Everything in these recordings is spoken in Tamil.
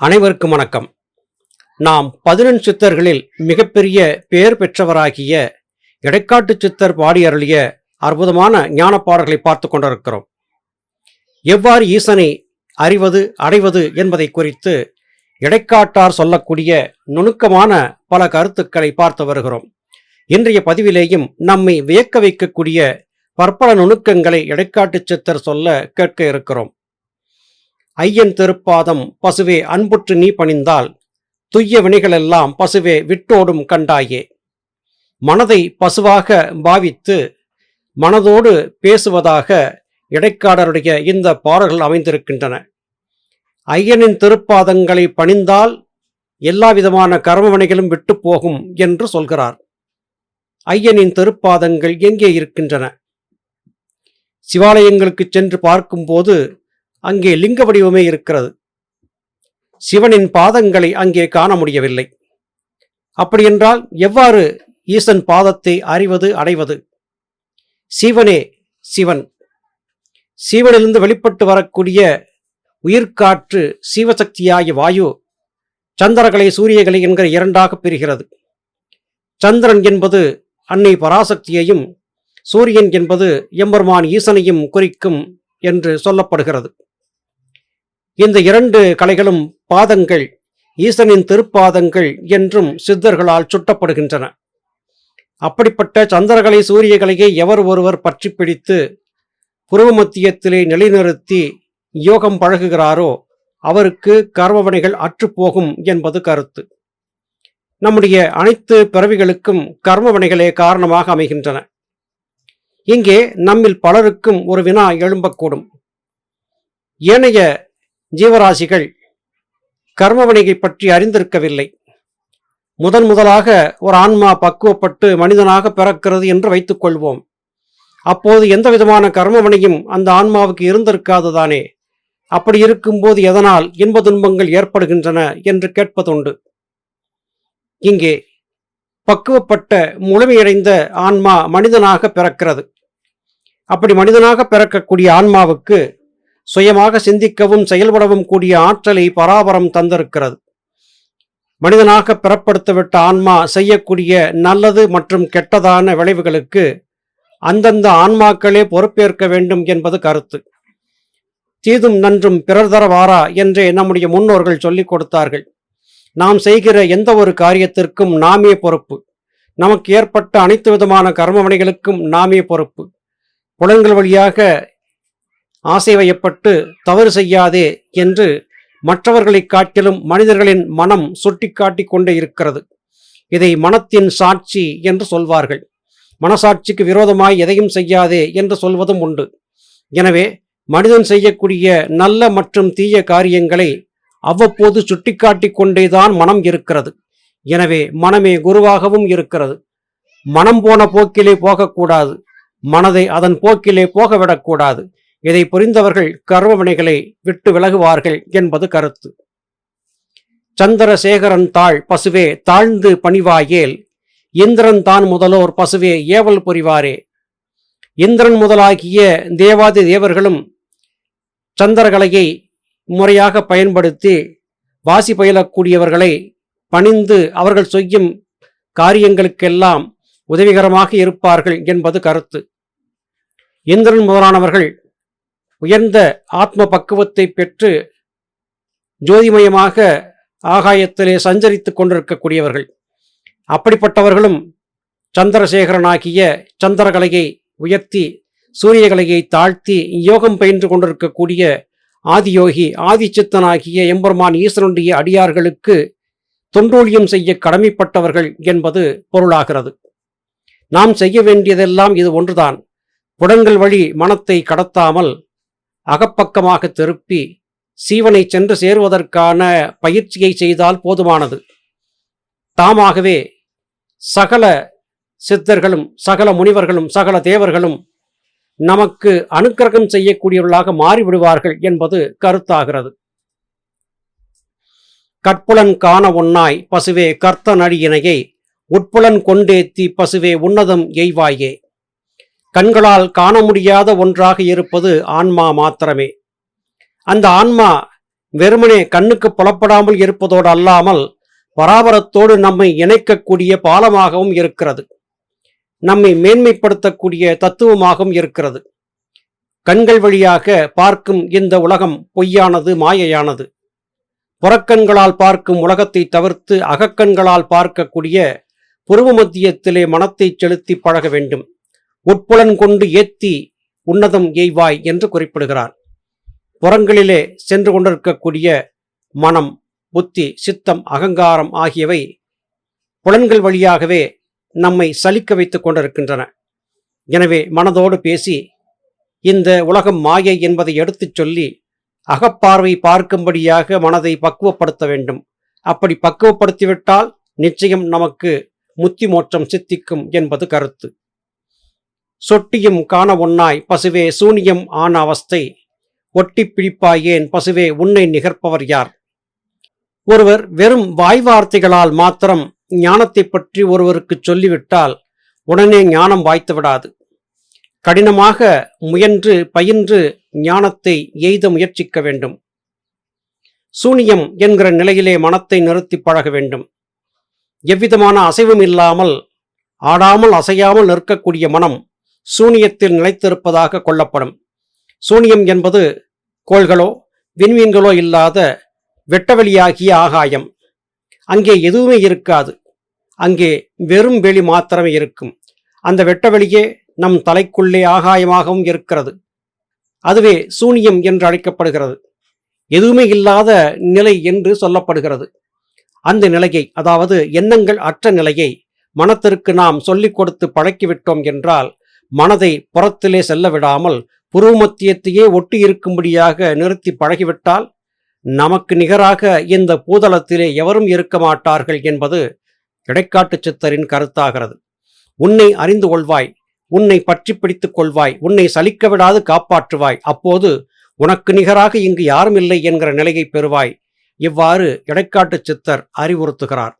அனைவருக்கும் வணக்கம். நாம் 11 சித்தர்களில் மிகப்பெரிய பெயர் பெற்றவராகிய இடைக்காட்டு சித்தர் பாடி அருளிய அற்புதமான ஞான பாடல்களை பார்த்து கொண்டிருக்கிறோம். எவ்வாறு ஈசனை அறிவது அடைவது என்பதை குறித்து இடைக்காட்டார் சொல்லக்கூடிய நுணுக்கமான பல கருத்துக்களை பார்த்து வருகிறோம். இன்றைய பதிவிலேயும் நம்மை வியக்க வைக்கக்கூடிய பற்பல நுணுக்கங்களை இடைக்காட்டு சித்தர் சொல்ல கேட்க இருக்கிறோம். ஐயன் திருப்பாதம் பசுவே அன்புற்று நீ பணிந்தால் துய்ய வினைகளெல்லாம் பசுவே விட்டோடும் கண்டாயே. மனதை பசுவாக பாவித்து மனதோடு பேசுவதாக இடைக்காடருடைய இந்த பாடல்கள் அமைந்திருக்கின்றன. ஐயனின் திருப்பாதங்களை பணிந்தால் எல்லா விதமான கர்ம வினைகளும் விட்டு போகும் என்று சொல்கிறார். ஐயனின் திருப்பாதங்கள் எங்கே இருக்கின்றன? சிவாலயங்களுக்கு சென்று பார்க்கும்போது அங்கே லிங்க வடிவமே இருக்கிறது. சிவனின் பாதங்களை அங்கே காண முடியவில்லை. அப்படியென்றால் எவ்வாறு ஈசன் பாதத்தை அறிவது அடைவது? சிவனே சிவன். சிவனிலிருந்து வெளிப்பட்டு வரக்கூடிய உயிர்காற்று சீவசக்தியாகிய வாயு சந்திரகலை சூரியகலை என்கிற இரண்டாக பிரிகிறது. சந்திரன் என்பது அன்னை பராசக்தியையும் சூரியன் என்பது எம்பெருமான் ஈசனையும் குறிக்கும் என்று சொல்லப்படுகிறது. இந்த இரண்டு கலைகளும் பாதங்கள் ஈசனின் திருப்பாதங்கள் என்றும் சித்தர்களால் சுட்டப்படுகின்றன. அப்படிப்பட்ட சந்திரகலை சூரியகலையை எவர் ஒருவர் பற்றி பிடித்து புருவ மத்தியத்திலே நிலைநிறுத்தி யோகம் பழகுகிறாரோ அவருக்கு கர்மவினைகள் அற்றுப்போகும் என்பது கருத்து. நம்முடைய அனைத்து பிறவிகளுக்கும் கர்மவினைகளே காரணமாக அமைகின்றன. இங்கே நம்மில் பலருக்கும் ஒரு வினா எழும்பக்கூடும். ஏனைய ஜீவராசிகள் கர்மவினையை பற்றி அறிந்திருக்கவில்லை. முதலாக ஒரு ஆன்மா பக்குவப்பட்டு மனிதனாக பிறக்கிறது என்று வைத்துக் கொள்வோம். அப்போது எந்த விதமான கர்மவினையும் அந்த ஆன்மாவுக்கு இருந்திருக்காதுதானே. அப்படி இருக்கும்போது எதனால் இன்ப துன்பங்கள் ஏற்படுகின்றன என்று கேட்பதுண்டு. இங்கே பக்குவப்பட்ட முழுமையடைந்த ஆன்மா மனிதனாக பிறக்கிறது. அப்படி மனிதனாக பிறக்கக்கூடிய ஆன்மாவுக்கு சுயமாக சிந்திக்கவும் செயல்படவும் கூடிய ஆற்றலை பராபரம் தந்திருக்கிறது. மனிதனாக பிறப்படுத்தவிட்ட ஆன்மா செய்யக்கூடிய நல்லது மற்றும் கெட்டதான விளைவுகளுக்கு அந்தந்த ஆன்மாக்களே பொறுப்பேற்க வேண்டும் என்பது கருத்து. தீதும் நன்றும் பிறர் தர வாரா என்றே நம்முடைய முன்னோர்கள் சொல்லிக் கொடுத்தார்கள். நாம் செய்கிற எந்த ஒரு காரியத்திற்கும் நாமே பொறுப்பு. நமக்கு ஏற்பட்ட அனைத்து விதமான கர்மவினைகளுக்கும் நாமே பொறுப்பு. புலன்கள் வழியாக ஆசை வயப்பட்டு தவறு செய்யாதே என்று மற்றவர்களை காட்டிலும் மனிதர்களின் மனம் சுட்டிக்காட்டி கொண்டே இருக்கிறது. இதை மனத்தின் சாட்சி என்று சொல்வார்கள். மனசாட்சிக்கு விரோதமாய் எதையும் செய்யாதே என்று சொல்வதும் உண்டு. எனவே மனிதன் செய்யக்கூடிய நல்ல மற்றும் தீய காரியங்களை அவ்வப்போது சுட்டிக்காட்டி கொண்டேதான் மனம் இருக்கிறது. எனவே மனமே குருவாகவும் இருக்கிறது. மனம் போன போக்கிலே போகக்கூடாது. மனதை அதன் போக்கிலே போகவிடக்கூடாது. இதை புரிந்தவர்கள் கர்மவினைகளை விட்டு விலகுவார்கள் என்பது கருத்து. சந்திரசேகரன் தாழ் பசுவே தாழ்ந்து பணிவாயேல் இந்திரன் தான் முதலோர் பசுவே ஏவல் புரிவாரே. இந்திரன் முதலாகிய தேவாதி தேவர்களும் சந்திரகலையை முறையாக பயன்படுத்தி வாசி பயிலக்கூடியவர்களை பணிந்து அவர்கள் செய்யும் காரியங்களுக்கெல்லாம் உதவிகரமாக இருப்பார்கள் என்பது கருத்து. இந்திரன் முதலானவர்கள் உயர்ந்த ஆத்ம பக்குவத்தை பெற்று ஜோதிமயமாக ஆகாயத்திலே சஞ்சரித்துக் கொண்டிருக்கக்கூடியவர்கள். அப்படிப்பட்டவர்களும் சந்திரசேகரனாகிய சந்திரகலையை உயர்த்தி சூரியகலையை தாழ்த்தி யோகம் பயின்று கொண்டிருக்கக்கூடிய ஆதியோகி ஆதிச்சித்தனாகிய எம்பெருமான் ஈஸ்வரனுடைய அடியார்களுக்கு தொண்டூழியம் செய்ய கடமைப்பட்டவர்கள் என்பது பொருளாகிறது. நாம் செய்ய வேண்டியதெல்லாம் இது ஒன்றுதான். புலன்கள் வழி மனத்தை கடத்தாமல் அகப்பக்கமாக திருப்பி சீவனை சென்று சேருவதற்கான பயிற்சியை செய்தால் போதுமானது. தாமாகவே சகல சித்தர்களும் சகல முனிவர்களும் சகல தேவர்களும் நமக்கு அனுக்கிரகம் செய்யக்கூடியவர்களாக மாறிவிடுவார்கள் என்பது கருத்தாகிறது. கற்புலன் காண ஒன்னாய் பசுவே கர்த்த நடியினையை உட்புலன் கொண்டேத்தி பசுவே உன்னதம் எய்வாயே. கண்களால் காண முடியாத ஒன்றாக இருப்பது ஆன்மா மாத்திரமே. அந்த ஆன்மா வெறுமனே கண்ணுக்கு புலப்படாமல் இருப்பதோடு அல்லாமல் பராபரத்தோடு நம்மை இணைக்கக்கூடிய பாலமாகவும் இருக்கிறது. நம்மை மேன்மைப்படுத்தக்கூடிய தத்துவமாகவும் இருக்கிறது. கண்கள் வழியாக பார்க்கும் இந்த உலகம் பொய்யானது, மாயையானது. புறக்கண்களால் பார்க்கும் உலகத்தை தவிர்த்து அகக்கண்களால் பார்க்கக்கூடிய புருவ மத்தியத்திலே மனத்தை செலுத்தி பழக வேண்டும். உட்புலன் கொண்டு ஏத்தி உன்னதம் எய்வாய் என்று குறிப்பிடுகிறார். புறங்களிலே சென்று கொண்டிருக்கக்கூடிய மனம், புத்தி, சித்தம், அகங்காரம் ஆகியவை புலன்கள் வழியாகவே நம்மை சலிக்க வைத்துக் கொண்டிருக்கின்றன. எனவே மனதோடு பேசி இந்த உலகம் மாயை என்பதை எடுத்துச் சொல்லி அகப்பார்வை பார்க்கும்படியாக மனதை பக்குவப்படுத்த வேண்டும். அப்படி பக்குவப்படுத்திவிட்டால் நிச்சயம் நமக்கு முத்தி மோட்சம் சித்திக்கும் என்பது கருத்து. சொட்டியும் காண ஒன்னாய் பசுவே சூனியம் ஆன அவஸ்தை ஒட்டி பிடிப்பாயேன் பசுவே உன்னை நிகர்ப்பவர் யார்? ஒருவர் வெறும் வாய்வார்த்தைகளால் மாத்திரம் ஞானத்தை பற்றி ஒருவருக்கு சொல்லிவிட்டால் உடனே ஞானம் வாய்த்து விடாது. கடினமாக முயன்று பயின்று ஞானத்தை எய்த முயற்சிக்க வேண்டும். சூனியம் என்கிற நிலையிலே மனத்தை நிறுத்தி பழக வேண்டும். எவ்விதமான அசைவும் இல்லாமல் ஆடாமல் அசையாமல் நிற்கக்கூடிய மனம் சூனியத்தில் நிலைத்திருப்பதாக கொள்ளப்படும். சூனியம் என்பது கோள்களோ விண்மீன்களோ இல்லாத வெட்டவெளியாகிய ஆகாயம். அங்கே எதுவுமே இருக்காது. அங்கே வெறும் வெளி மாத்திரமே இருக்கும். அந்த வெட்டவெளியே நம் தலைக்குள்ளே ஆகாயமாகவும் இருக்கிறது. அதுவே சூனியம் என்று அழைக்கப்படுகிறது. எதுவுமே இல்லாத நிலை என்று சொல்லப்படுகிறது. அந்த நிலையை, அதாவது எண்ணங்கள் அற்ற நிலையை மனத்திற்கு நாம் சொல்லிக் கொடுத்து பழக்கிவிட்டோம் என்றால் மனதை புறத்திலே செல்ல விடாமல் புருவ மத்தியத்தையே ஒட்டி இருக்கும்படியாக நிறுத்தி பழகிவிட்டால் நமக்கு நிகராக இந்த பூதளத்திலே எவரும் இருக்க மாட்டார்கள் என்பது இடைக்காட்டு சித்தரின் கருத்தாகிறது. உன்னை அறிந்து கொள்வாய், உன்னை பற்றி பிடித்துக் கொள்வாய், உன்னை சலிக்க விடாது காப்பாற்றுவாய். அப்போது உனக்கு நிகராக இங்கு யாரும் இல்லை என்கிற நிலையை பெறுவாய். இவ்வாறு இடைக்காட்டு சித்தர் அறிவுறுத்துகிறார்.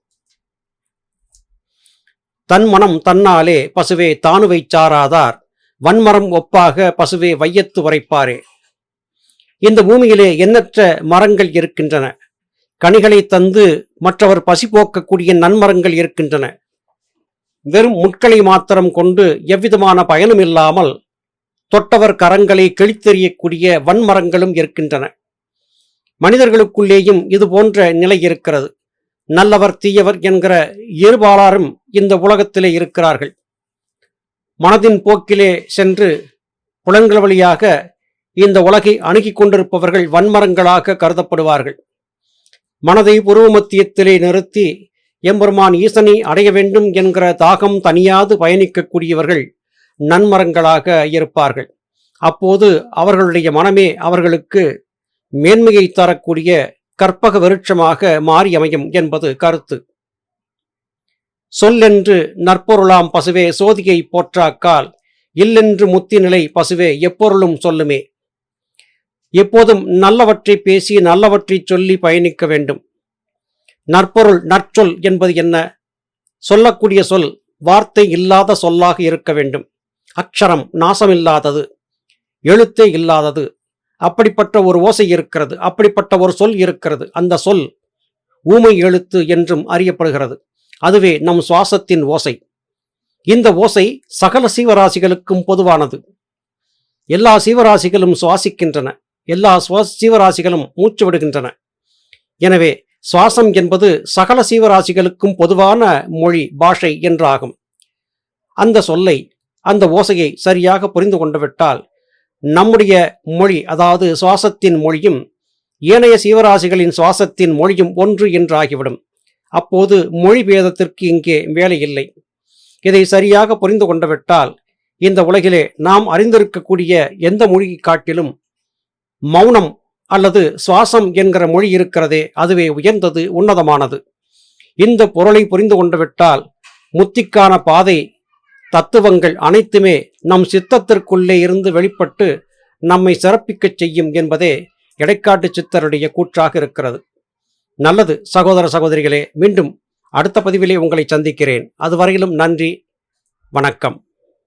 தன் மனம் தன்னாலே பசுவே தானுவை சாராதார் வன்மரம் ஒப்பாக பசுவே வையத்து உரைப்பாரே. இந்த பூமியிலே எண்ணற்ற மரங்கள் இருக்கின்றன. கனிகளை தந்து மற்றவர் பசி போக்கக்கூடிய நன்மரங்கள் இருக்கின்றன. வெறும் முட்களை மாத்திரம் கொண்டு எவ்விதமான பயனும் இல்லாமல் தொட்டவர் கரங்களை கிழித்தெறியக்கூடிய வன்மரங்களும் இருக்கின்றன. மனிதர்களுக்குள்ளேயும் இது போன்ற நிலை இருக்கிறது. நல்லவர் தீயவர் என்கிற இருபாலாரும் இந்த உலகத்திலே இருக்கிறார்கள். மனதின் போக்கிலே சென்று புலன்கள் வழியாக இந்த உலகை அணுகி கொண்டிருப்பவர்கள் வன்மரங்களாக கருதப்படுவார்கள். மனதை புருவ மத்தியத்திலே நிறுத்தி எம்பெருமான் ஈசனை அடைய வேண்டும் என்கிற தாகம் தனியாது பயணிக்கக்கூடியவர்கள் நன்மரங்களாக இருப்பார்கள். அப்போது அவர்களுடைய மனமே அவர்களுக்கு மேன்மையை தரக்கூடிய கற்பக விருட்சமாக மாறி அமையும் என்பது கருத்து. சொல்லென்று நற்பொருளாம் பசுவே சோதியை போற்றாக்கால் இல்லென்று முத்தி நிலை பசுவே எப்பொருளும் சொல்லுமே. எப்போதும் நல்லவற்றை பேசி நல்லவற்றை சொல்லி பயணிக்க வேண்டும். நற்பொருள், நற்சொல் என்பது என்ன? சொல்லக்கூடிய சொல் வார்த்தை இல்லாத சொல்லாக இருக்க வேண்டும். அக்ஷரம் நாசமில்லாதது, எழுத்தே இல்லாதது. அப்படிப்பட்ட ஒரு ஓசை இருக்கிறது, அப்படிப்பட்ட ஒரு சொல் இருக்கிறது. அந்த சொல் ஊமை எழுத்து என்றும் அறியப்படுகிறது. அதுவே நம் சுவாசத்தின் ஓசை. இந்த ஓசை சகல சீவராசிகளுக்கும் பொதுவானது. எல்லா சீவராசிகளும் சுவாசிக்கின்றன, எல்லா சீவராசிகளும் மூச்சு விடுகின்றன. எனவே சுவாசம் என்பது சகல சீவராசிகளுக்கும் பொதுவான மொழி, பாஷை என்றாகும். அந்த சொல்லை, அந்த ஓசையை சரியாக புரிந்து கொண்டுவிட்டால் நம்முடைய மொழி, அதாவது சுவாசத்தின் மொழியும் ஏனைய சீவராசிகளின் சுவாசத்தின் மொழியும் ஒன்று என்றாகிவிடும். அப்போது மொழி பேதத்திற்கு இங்கே வேலை இல்லை. இதை சரியாக புரிந்து கொண்டுவிட்டால் இந்த உலகிலே நாம் அறிந்திருக்கக்கூடிய எந்த மொழியை காட்டிலும் மௌனம் அல்லது சுவாசம் என்கிற மொழி இருக்கிறதே, அதுவே உயர்ந்தது, உன்னதமானது. இந்த பொருளை புரிந்து கொண்டுவிட்டால் முத்திக்கான பாதை, தத்துவங்கள் அனைத்துமே நம் சித்தத்திற்குள்ளே இருந்து வெளிப்பட்டு நம்மை சிறப்பிக்கச் செய்யும் என்பதே இடைக்காட்டு சித்தருடைய கூற்றாக இருக்கிறது. நல்லது சகோதர சகோதரிகளே, மீண்டும் அடுத்த பதிவிலே உங்களை சந்திக்கிறேன். அதுவரையிலும் நன்றி, வணக்கம்.